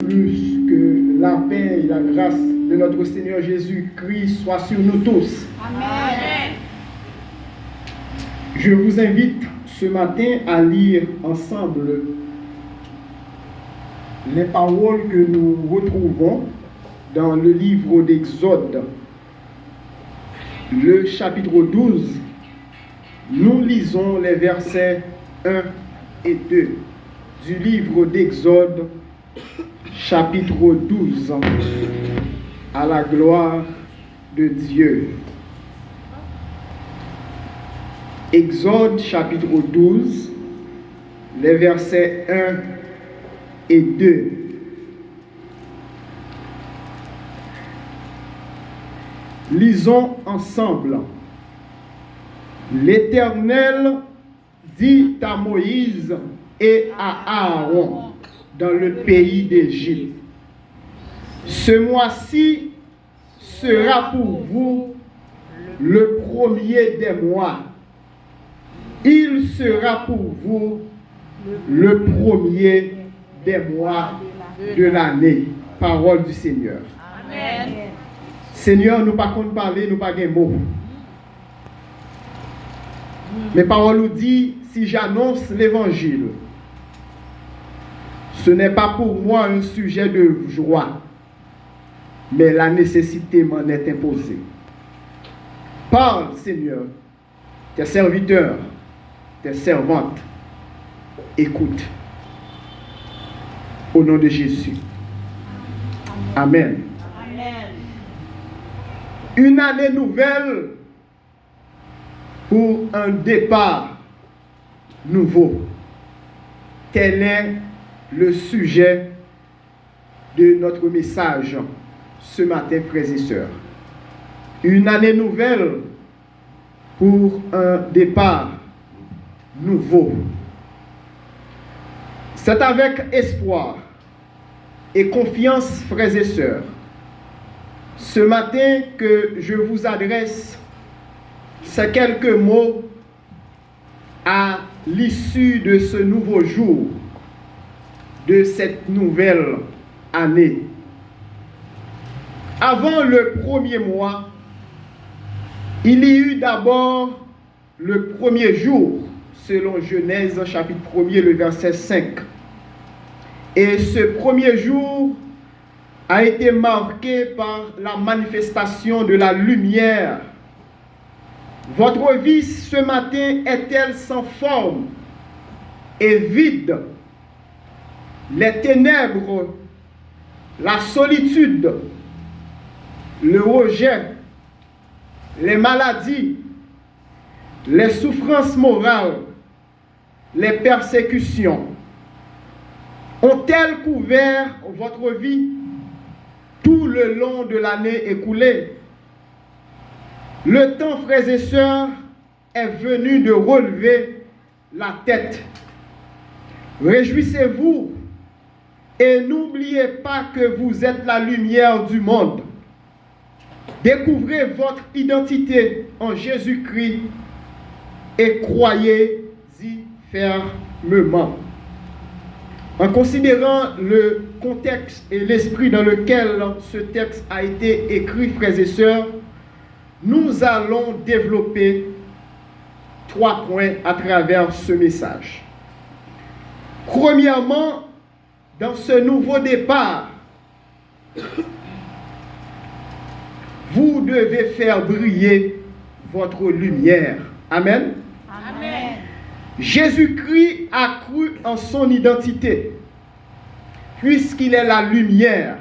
Plus que la paix et la grâce de notre Seigneur Jésus-Christ soient sur nous tous. Amen. Je vous invite ce matin à lire ensemble les paroles que nous retrouvons dans le livre d'Exode, le chapitre 12. Nous lisons les versets 1 et 2 du livre d'Exode, chapitre 12, à la gloire de Dieu. Exode, chapitre 12, les versets 1 et 2. Lisons ensemble. L'Éternel dit à Moïse et à Aaron dans le pays d'Égypte: ce mois-ci sera pour vous le premier des mois. Il sera pour vous le premier des mois de l'année. Parole du Seigneur. Amen. Seigneur, nous pas qu'on parler, nous pas de mots. Mais parole nous dit, si j'annonce l'évangile, ce n'est pas pour moi un sujet de joie, mais la nécessité m'en est imposée. Parle, Seigneur, tes serviteurs, tes servantes, écoute. Au nom de Jésus. Amen. Amen. Une année nouvelle pour un départ nouveau. Tel est le sujet de notre message ce matin, frères et sœurs. Une année nouvelle pour un départ nouveau. C'est avec espoir et confiance, frères et sœurs, ce matin que je vous adresse ces quelques mots à l'issue de ce nouveau jour, de cette nouvelle année. Avant le premier mois, il y eut d'abord le premier jour, selon Genèse chapitre 1er, le verset 5. Et ce premier jour a été marqué par la manifestation de la lumière. Votre vie ce matin est-elle sans forme et vide? Les ténèbres, la solitude, le rejet, les maladies, les souffrances morales, les persécutions ont-elles couvert votre vie tout le long de l'année écoulée? Le temps, frères et sœurs, est venu de relever la tête. Réjouissez-vous et n'oubliez pas que vous êtes la lumière du monde. Découvrez votre identité en Jésus-Christ et croyez-y fermement. En considérant le contexte et l'esprit dans lequel ce texte a été écrit, frères et sœurs, nous allons développer 3 points à travers ce message. Premièrement, dans ce nouveau départ, vous devez faire briller votre lumière. Amen. Amen. Jésus-Christ a cru en son identité, puisqu'il est la lumière,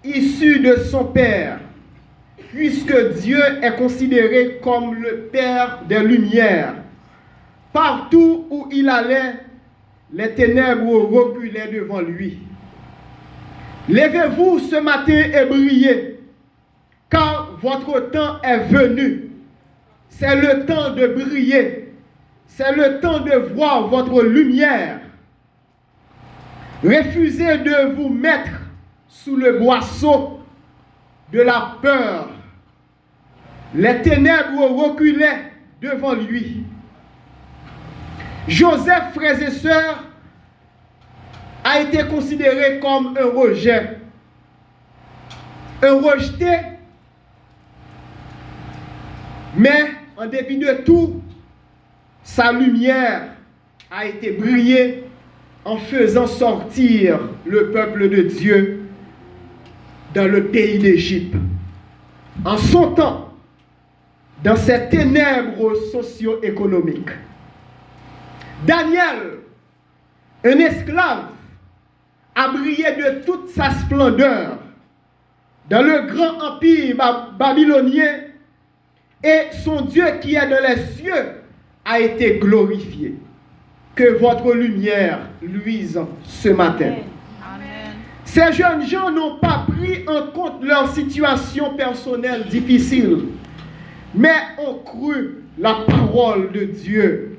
issue de son Père, puisque Dieu est considéré comme le Père des lumières. Partout où il allait, les ténèbres reculaient devant lui. Levez-vous ce matin et brillez, car votre temps est venu. C'est le temps de briller. C'est le temps de voir votre lumière. Refusez de vous mettre sous le boisseau de la peur. Les ténèbres reculaient devant lui. Joseph, frères et sœurs, a été considéré comme un rejet. Un rejeté. Mais en dépit de tout, sa lumière a été brillée en faisant sortir le peuple de Dieu dans le pays d'Égypte. En son temps, dans ces ténèbres socio-économiques. Daniel, un esclave, a brillé de toute sa splendeur dans le grand empire babylonien, et son Dieu qui est dans les cieux a été glorifié. Que votre lumière luise ce matin. Amen. Ces jeunes gens n'ont pas pris en compte leur situation personnelle difficile, mais ont cru la parole de Dieu.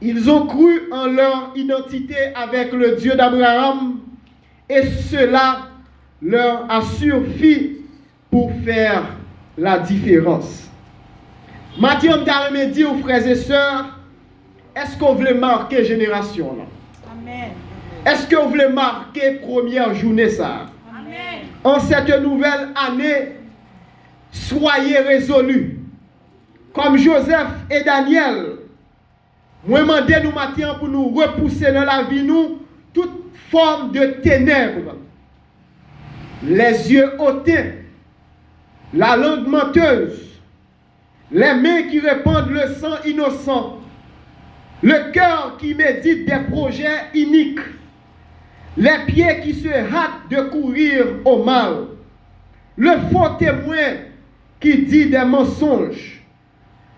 Ils ont cru en leur identité avec le Dieu d'Abraham, et cela leur a suffi pour faire la différence. Mathieu me dit aux frères et sœurs, est-ce qu'on voulait marquer génération là? Amen. Est-ce qu'on voulait marquer première journée ça? Amen. En cette nouvelle année, soyez résolus. Comme Joseph et Daniel, moi demandez nous matin pour nous repousser dans la vie nous toute forme de ténèbres. Les yeux hautés, la langue menteuse, les mains qui répandent le sang innocent, le cœur qui médite des projets iniques, les pieds qui se hâtent de courir au mal, le faux témoin qui dit des mensonges,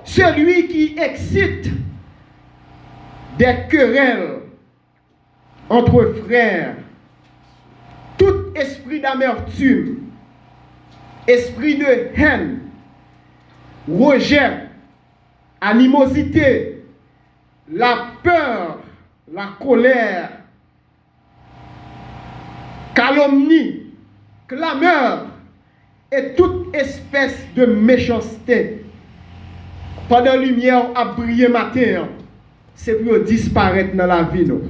celui qui excite des querelles entre frères, tout esprit d'amertume, esprit de haine, rejet, animosité, la peur, la colère, calomnie, clameur et toute espèce de méchanceté. Pendant la lumière a brillé matin, c'est pour disparaître dans la vie. Non?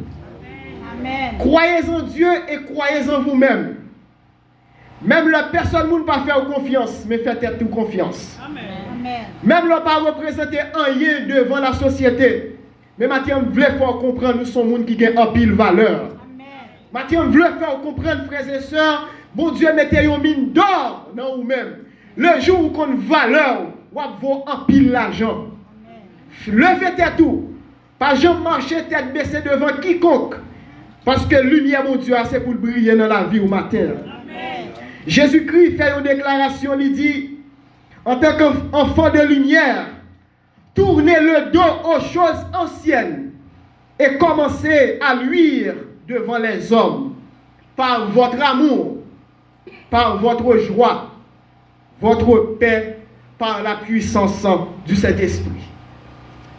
Amen. Croyez en Dieu et croyez en vous-même. Même la personne ne peut pas faire confiance, mais faites toute confiance. Amen. Même ne pas représenter rien devant la société. Mais maintenant, je voulais faire comprendre, nous sommes des gens qui ont en pile valeur. Maintenant, je voulais faire comprendre, frères et sœurs, bon Dieu, mettez une mine d'or dans vous-même. Le jour où vous avez une valeur, vous avez en pile l'argent. Levez tête tout. Pas jamais marcher tête baissée devant quiconque. Parce que lumière, mon Dieu, c'est pour briller dans la vie au matin. Jésus-Christ fait une déclaration, il dit, en tant qu'enfant de lumière, tournez le dos aux choses anciennes et commencez à luire devant les hommes par votre amour, par votre joie, votre paix, par la puissance du Saint-Esprit.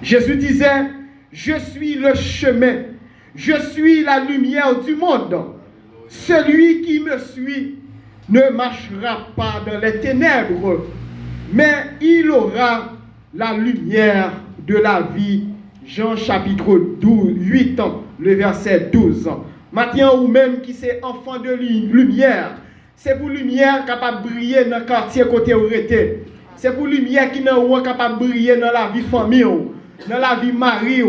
Jésus disait, je suis le chemin, je suis la lumière du monde. Celui qui me suit ne marchera pas dans les ténèbres, mais il aura la lumière de la vie. Jean chapitre 12, 8 ans, le verset 12. Maintenant, ou même qui c'est enfant de lumière, c'est pour lumière capable de briller dans le quartier côté où était. C'est pour lumière qui n'est capable de briller dans la vie famille, dans la vie mari,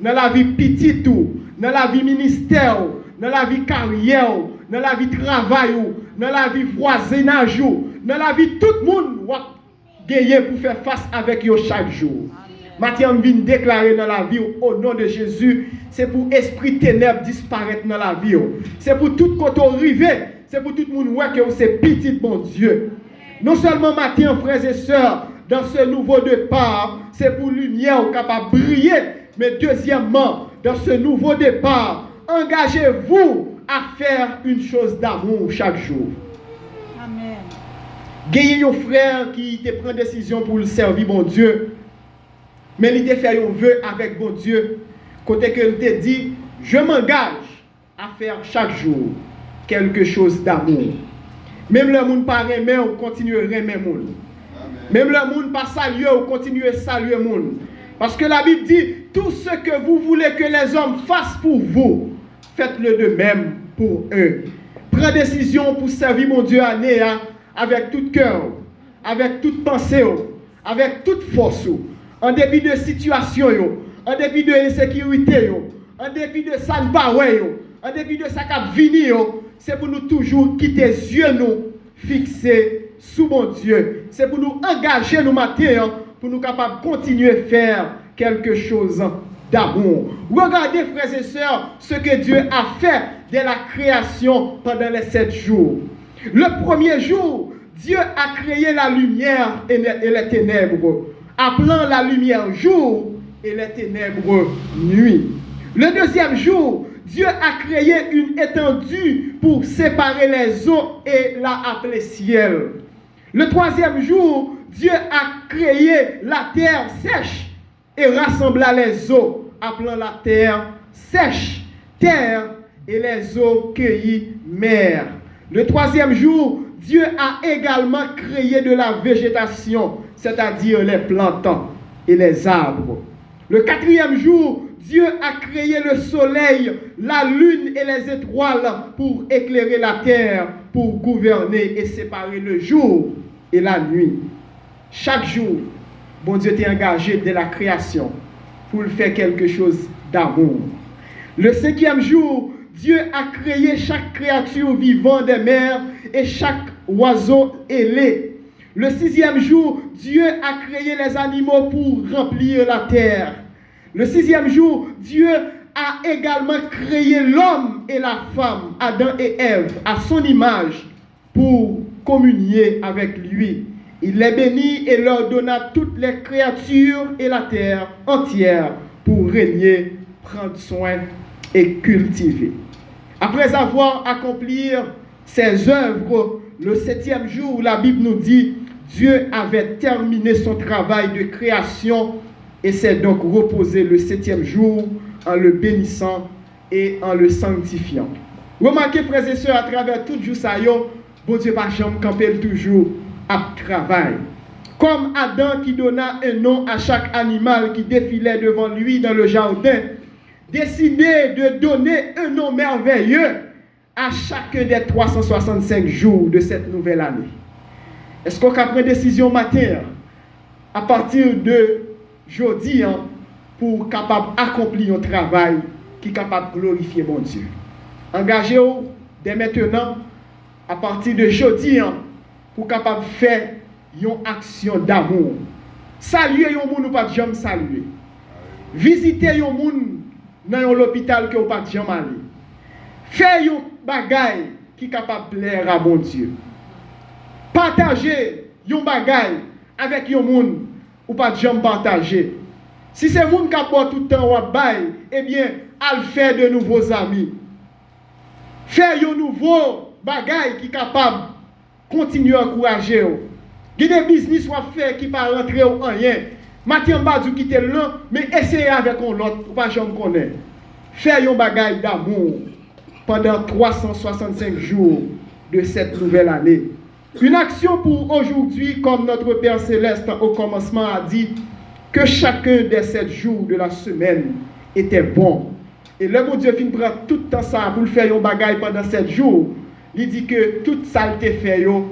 dans la vie petite, dans la vie ministère, dans la vie carrière, dans la vie travail, dans la vie voisinage, dans la vie tout le monde gagner pour faire face avec eux chaque jour. Maintenant, je viens déclarer dans la vie au nom de Jésus, c'est pour esprit ténèbres disparaître dans la vie. C'est pour tout côté arrivé, c'est pour tout le monde voir que c'est petit bon Dieu. Non seulement matin, frères et sœurs, dans ce nouveau départ, c'est pour lumière capable de briller, mais deuxièmement, dans ce nouveau départ, engagez-vous à faire une chose d'amour chaque jour. Amen. Gagnez un frère qui te prend décision pour le servir bon Dieu, mais il te fait un vœu avec bon Dieu, côté que il te dit, je m'engage à faire chaque jour quelque chose d'amour. Même le monde pas aimer, on continue à aimer le monde. Même le monde pas saluer, on continue à saluer le monde. Parce que la Bible dit, tout ce que vous voulez que les hommes fassent pour vous, faites-le de même pour eux. Prends décision pour servir mon Dieu année avec tout cœur, avec toute pensée, avec toute force, en dépit de situation, en dépit de l'insécurité, en dépit de ça ne pas, en dépit de ça qui vient, c'est pour nous toujours quitter les yeux nous fixés sous mon Dieu. C'est pour nous engager nous matin, pour nous capables de continuer à faire quelque chose d'amour. Regardez, frères et sœurs, ce que Dieu a fait de la création pendant les 7 jours. Le premier jour, Dieu a créé la lumière et les ténèbres, appelant la lumière jour et les ténèbres nuit. Le deuxième jour, Dieu a créé une étendue pour séparer les eaux et l'a appelée ciel. Le troisième jour, Dieu a créé la terre sèche et rassembla les eaux, appelant la terre sèche, terre, et les eaux cueillies, mer. Le troisième jour, Dieu a également créé de la végétation, c'est-à-dire les plantes et les arbres. Le quatrième jour, Dieu a créé le soleil, la lune et les étoiles pour éclairer la terre, pour gouverner et séparer le jour et la nuit. Chaque jour, bon Dieu t'est engagé de la création pour faire quelque chose d'amour. Le cinquième jour, Dieu a créé chaque créature vivante des mers et chaque oiseau ailé. Le sixième jour, Dieu a créé les animaux pour remplir la terre. Le sixième jour, Dieu a également créé l'homme et la femme, Adam et Ève, à son image, pour communier avec lui. Il les bénit et leur donna toutes les créatures et la terre entière pour régner, prendre soin et cultiver. Après avoir accompli ses œuvres, le septième jour, la Bible nous dit, Dieu avait terminé son travail de création et s'est donc reposé le septième jour en le bénissant et en le sanctifiant. Remarquez, frères et sœurs, à travers tout jour ça, bon Dieu pas jamais camper toujours à travail. Comme Adam qui donna un nom à chaque animal qui défilait devant lui dans le jardin, décidé de donner un nom merveilleux à chacun des 365 jours de cette nouvelle année. Est-ce qu'on a pris une décision matin à partir de jeudi pour capable accomplir un travail qui est capable de glorifier mon Dieu? Engagez-vous dès maintenant à partir de jeudi pour capable faire une action d'amour. Saluer un monde ou pas jamais saluer. Visiter un monde dans l'hôpital que vous pas jamais aller. Faire un bagay qui est capable de plaire à mon Dieu. Partager un bagay avec un monde ou pas jamais partager. Si c'est un monde qui a tout le temps ou bail, eh bien, à faire de nouveaux amis. Faire un nouveau bagay qui est capable de continuer à encourager. Il y a des business à faire qui ne pas rentrer en rien. Mathieu Mbadou qui était là, mais essayez avec l'autre, pour pas jamais connaître. Faire un bagay d'amour pendant 365 jours de cette nouvelle année. Une action pour aujourd'hui, comme notre Père Céleste au commencement a dit, que chacun des 7 jours de la semaine était bon. Et le bon Dieu finit prendre tout le temps ça pour faire un bagay pendant 7 jours. Il dit que tout ça a été fait, yo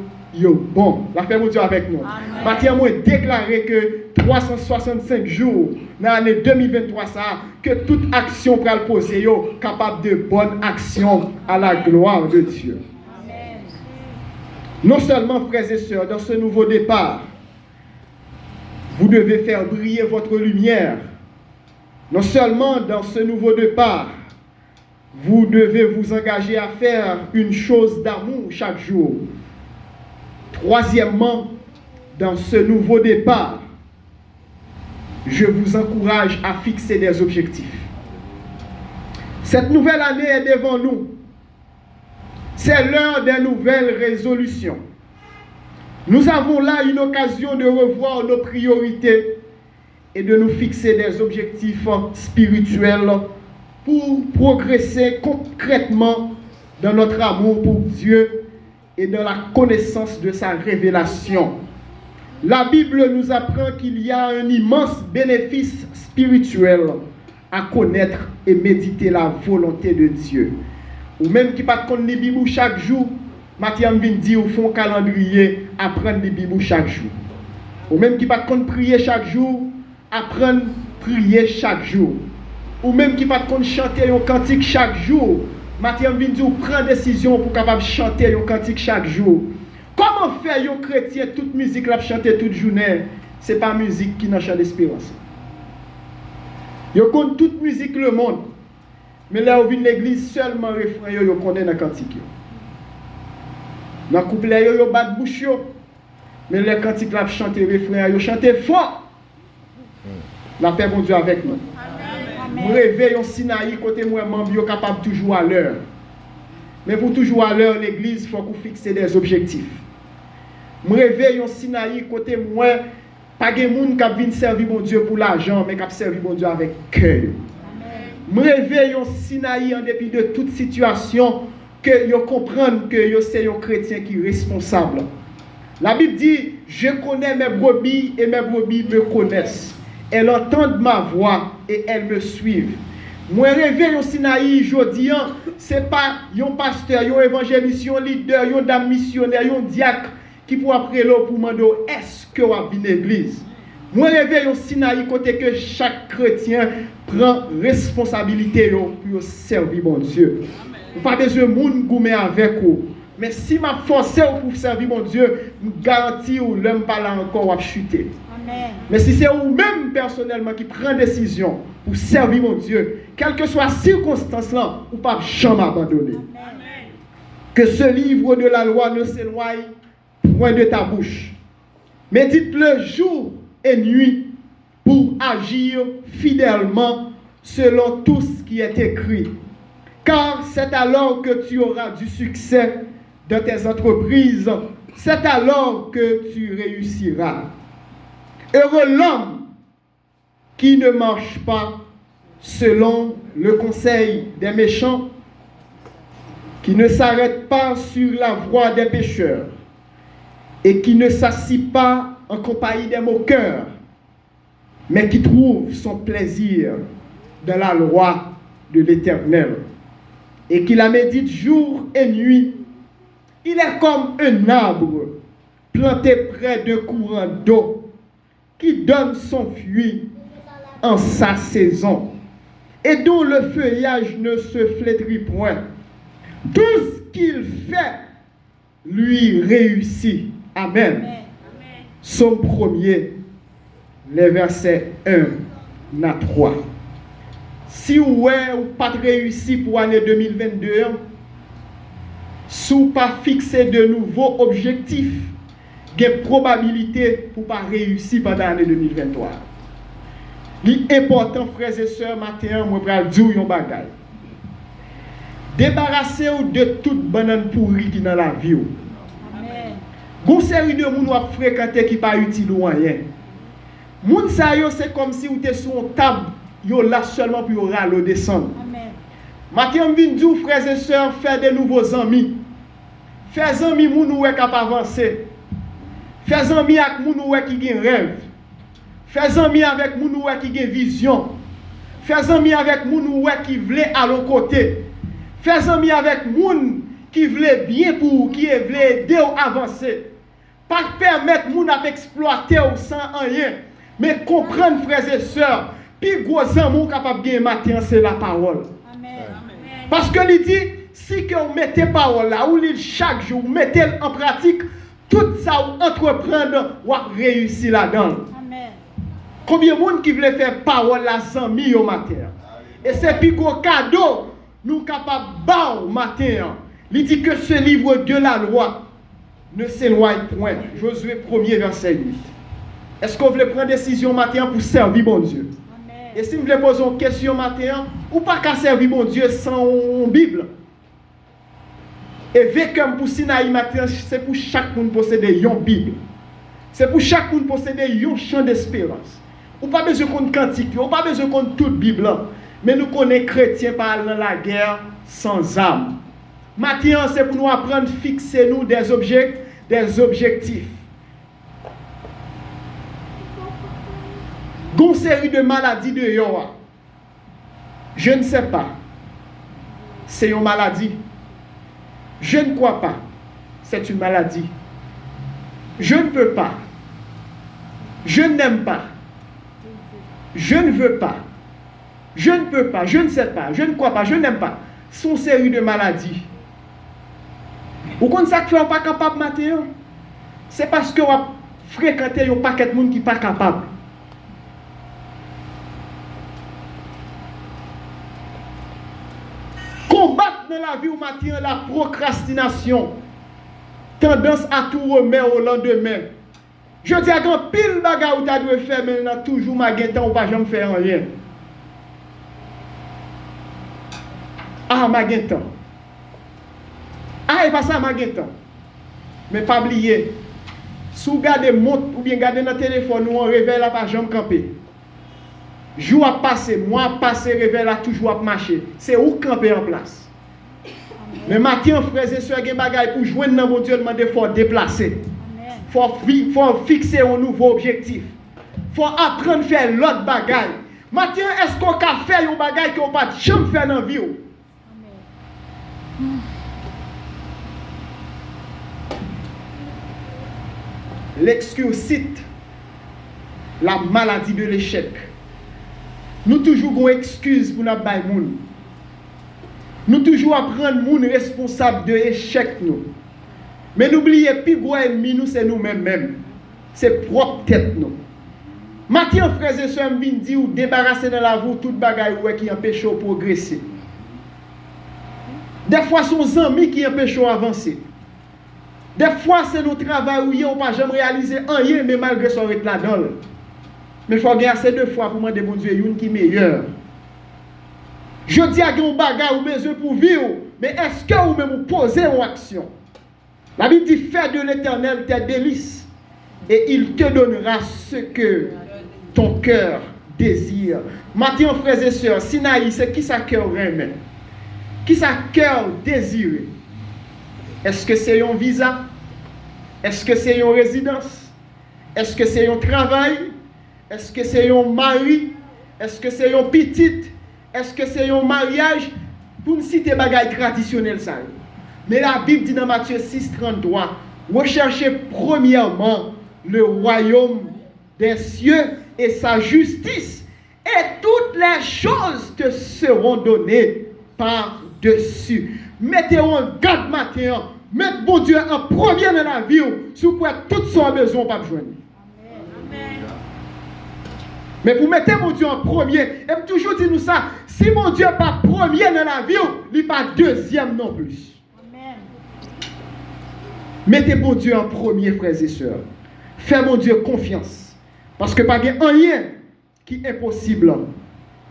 bon. La fait mon Dieu avec nous. Mathieu moi déclaré que 365 jours dans l'année 2023 ça, que toute action pour le poser yo capable de bonne action à la gloire de Dieu. Amen. Non seulement, frères et sœurs, dans ce nouveau départ, vous devez faire briller votre lumière. Non seulement dans ce nouveau départ, vous devez vous engager à faire une chose d'amour chaque jour. Troisièmement, dans ce nouveau départ, je vous encourage à fixer des objectifs. Cette nouvelle année est devant nous. C'est l'heure des nouvelles résolutions. Nous avons là une occasion de revoir nos priorités et de nous fixer des objectifs spirituels pour progresser concrètement dans notre amour pour Dieu et dans la connaissance de sa révélation. La Bible nous apprend qu'il y a un immense bénéfice spirituel à connaître et méditer la volonté de Dieu. Ou même qui pas connaître les Bible chaque jour, Mathieu vient dire ou font calendrier, apprendre les Bible chaque jour. Ou même qui pas connaître prier chaque jour, apprendre prier chaque jour. Ou même qui pas connaître chanter un cantique chaque jour, Mathieu vient dire prendre décision pour capable chanter un cantique chaque jour. Comment faire un chrétien toute musique la chanter toute journée? C'est pas musique qui n'a chant d'espérance. Yo connaît toute musique le monde. Mais là où vient l'église seulement refrain yo connaît dans cantique yo. Dans couplet yo bat bouche yo. Mais les cantiques la chanter refrain yo chanter fort. La paix bon Dieu avec nous. Amen. Moi réveille un Sinaï côté moi membre yo capable toujours à l'heure. Mais pour toujours à l'heure l'église faut qu'on fixe des objectifs. Moi réveille un Sinaï côté moi pas de monde qui vient servir bon Dieu pour l'argent mais qui servir bon Dieu avec cœur. Je réveille un Sinaï en dépit de toute situation que yo comprennent que yo c'est un chrétien qui est responsable. La Bible dit, je connais mes brebis et mes brebis me connaissent. Elles entendent ma voix et elles me suivent. Moi réveille un Sinaï jodi an, c'est pas un pasteur, un évangéliste, un leader, un dame missionnaire, un diacre qui pour après l'eau pour demander est-ce que vous avez une église. Moi réveille un Sinaï côté que chaque chrétien prend responsabilité pour servir mon Dieu. Vous pas besoin de monde goumer avec vous. Mais si m'a forcé pour servir mon Dieu, je garantis ou l'homme pas là encore à chuter. Mais si c'est vous-même personnellement qui prend décision pour servir mon Dieu, quelle que soit la circonstance là, vous pas jamais abandonner. Que ce livre de la loi ne s'éloigne point de ta bouche. Médite-le jour et nuit pour agir fidèlement selon tout ce qui est écrit. Car c'est alors que tu auras du succès dans tes entreprises. C'est alors que tu réussiras. Heureux l'homme qui ne marche pas selon le conseil des méchants, qui ne s'arrête pas sur la voie des pécheurs et qui ne s'assit pas en compagnie des moqueurs, mais qui trouve son plaisir dans la loi de l'Éternel et qui la médite jour et nuit. Il est comme un arbre planté près d'un courant d'eau qui donne son fruit en sa saison et dont le feuillage ne se flétrit point. Tout ce qu'il fait lui réussit. Amen. Amen. Psaume 1er, les versets 1 à 3. Si vous n'avez pas réussi pour l'année 2022, si vous n'avez pas fixé de nouveaux objectifs, il y a une probabilité pour ne pas réussir pendant l'année 2023. L'important, frères et sœurs, matin, je vais dire un bagage. Débarrassez-vous de toute banane pourrie qui est dans la vie. Une série de gens qui fréquentent qui pas utile ou rien. Moun sa yo c'est comme si vous étiez sur une table, yo là seulement pour râler descendre. Matin on vient dire frères et sœurs faire de nouveaux amis. Faire amis moun ou capable avancer. Faire amis avec moun ou qui gen rêve. Faire amis avec moun ou qui gen vision. Faire amis avec moun ou qui veut à l'autre côté. Faire amis avec moun qui veut bien pour qui veut aider à avancer. Pas permettre moun à exploiter ou sans rien, mais comprendre frères et sœurs, puis gros amour capable bien matin c'est la parole. Amen. Parce que il dit si que vous mettez parole là ou lit chaque jour, mettez en pratique tout ça ou entreprendre ou réussir là-dedans. Amen. Combien de monde qui veut faire parole là sans mi au matin. Et c'est puis gros cadeau nous capable ba au matin. Il dit que ce livre de la loi ne s'éloigne point. Josué 1er verset 8. Est-ce qu'on veut prendre décision matin pour servir bon Dieu? Amen. Et si vous voulez poser une question matin, ou pas qu'à servir bon Dieu sans une Bible? Et vécu pour Sinaï matin, c'est pour chaque monde posséder une Bible. C'est pour chaque monde posséder un champ d'espérance. Ou pas besoin qu'on cantique, ou pas besoin qu'on toute Bible. Mais nous connaissons chrétiens parlant la guerre sans âme. Maintenant, c'est pour nous apprendre à fixer nous des objectifs. Une série de maladies de Yoa. Je ne sais pas. C'est une maladie. Je ne crois pas. C'est une maladie. Je ne veux pas. Je n'aime pas. Je ne veux pas. Je ne peux pas. Je ne sais pas. Je ne crois pas. Je n'aime pas. Sont série de maladies. Ou quand ça fait on pas capable matin, c'est parce que on fréquenter un paquet de monde qui pas capable. Combattre dans la vie au matin la procrastination, tendance à tout remettre au lendemain. Je dis à grand pile bagarre où tu dois faire mais on toujours magasin ou pas jamais faire rien. Ah magasin. Ah, et pas ça, magasin. Mais pas oublier, si vous gardez montre ou bien gardez dans le téléphone, ou on réveille la pas jamais camper. Jour à passer, mois à passer, réveille la toujours à marcher. C'est où camper en place. Mais matin, frères et sœurs, il y a des bagages pour joindre dans mon Dieu, il faut déplacer. Il faut fixer un nouveau objectif. Il faut apprendre à faire l'autre bagage. Matin, est-ce qu'on peut faire un bagage qu'on ne peut pas jamais faire dans la vie? L'excuse cite la maladie de l'échec. Nous toujours avons excuse pour nous bailler moun. Nous toujours apprendre moun responsable de l'échec nous. Mais n'oubliez plus gros ennemi nous c'est nous-mêmes. C'est propre tête nous. Matin frères et sœurs viennent dire ou débarrasser dans la vie toute bagaille qui empêche de progresser. Des fois son amis qui empêchent d'avancer. Des fois, c'est notre travail où on ne peut jamais réaliser rien, mais malgré ça, on est là-dedans. Mais il faut regarder ces 2 fois pour demander bon Dieu, une qui est meilleure. Je dis à un bagage ou besoin pour vivre, mais est-ce que vous même posez en action? La Bible dit, fais de l'Éternel tes délices, et il te donnera ce que ton cœur désire. Maintenant, frères et sœurs, Sinaï, c'est qui sa cœur aime? Qui sa cœur désire? Est-ce que c'est un visa? Est-ce que c'est une résidence? Est-ce que c'est un travail? Est-ce que c'est un mari? Est-ce que c'est un petit? Est-ce que c'est un mariage? Pour me citer des bagages traditionnels, ça. Mais la Bible dit dans Matthieu 6,33, recherchez premièrement le royaume des cieux et sa justice, et toutes les choses te seront données par-dessus. Mettez-vous en garde matin. Mettez bon Dieu en premier dans la vie. Sous quoi tout son besoin pas besoin. Mais pour mettre mon Dieu en premier, et toujours dire nous ça, si mon Dieu n'est pas premier dans la vie, il n'est pas deuxième non plus. Amen. Mettez mon Dieu en premier, frères et sœurs. Faites mon Dieu confiance. Parce que pas de rien qui est impossible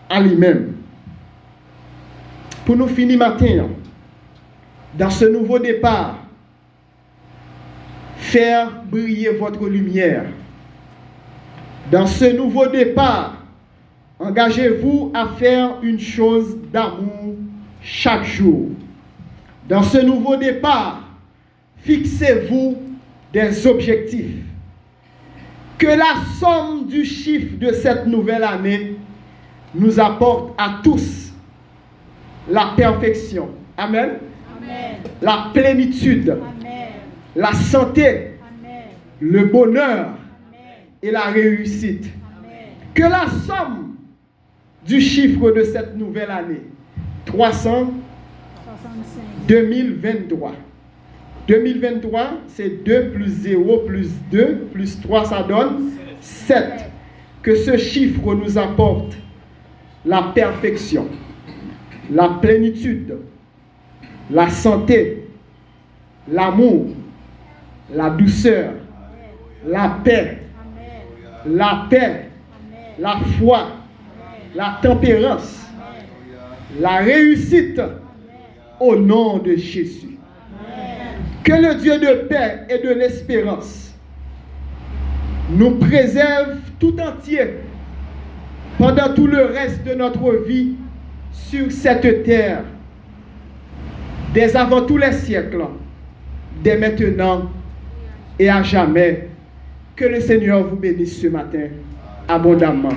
à lui-même. Pour nous finir matin, dans ce nouveau départ, faire briller votre lumière. Dans ce nouveau départ, engagez-vous à faire une chose d'amour chaque jour. Dans ce nouveau départ, fixez-vous des objectifs. Que la somme du chiffre de cette nouvelle année nous apporte à tous la perfection. Amen. Amen. La plénitude. Amen. La santé. Amen. Le bonheur. Et la réussite. Amen. Que la somme du chiffre de cette nouvelle année, 2023. 2023, c'est 2 plus 0 plus 2 plus 3, ça donne 7. Que ce chiffre nous apporte la perfection, la plénitude, la santé, l'amour, la douceur, la paix, la foi, la tempérance, la réussite au nom de Jésus. Que le Dieu de paix et de l'espérance nous préserve tout entier pendant tout le reste de notre vie sur cette terre, dès avant tous les siècles, dès maintenant et à jamais. Que le Seigneur vous bénisse ce matin abondamment.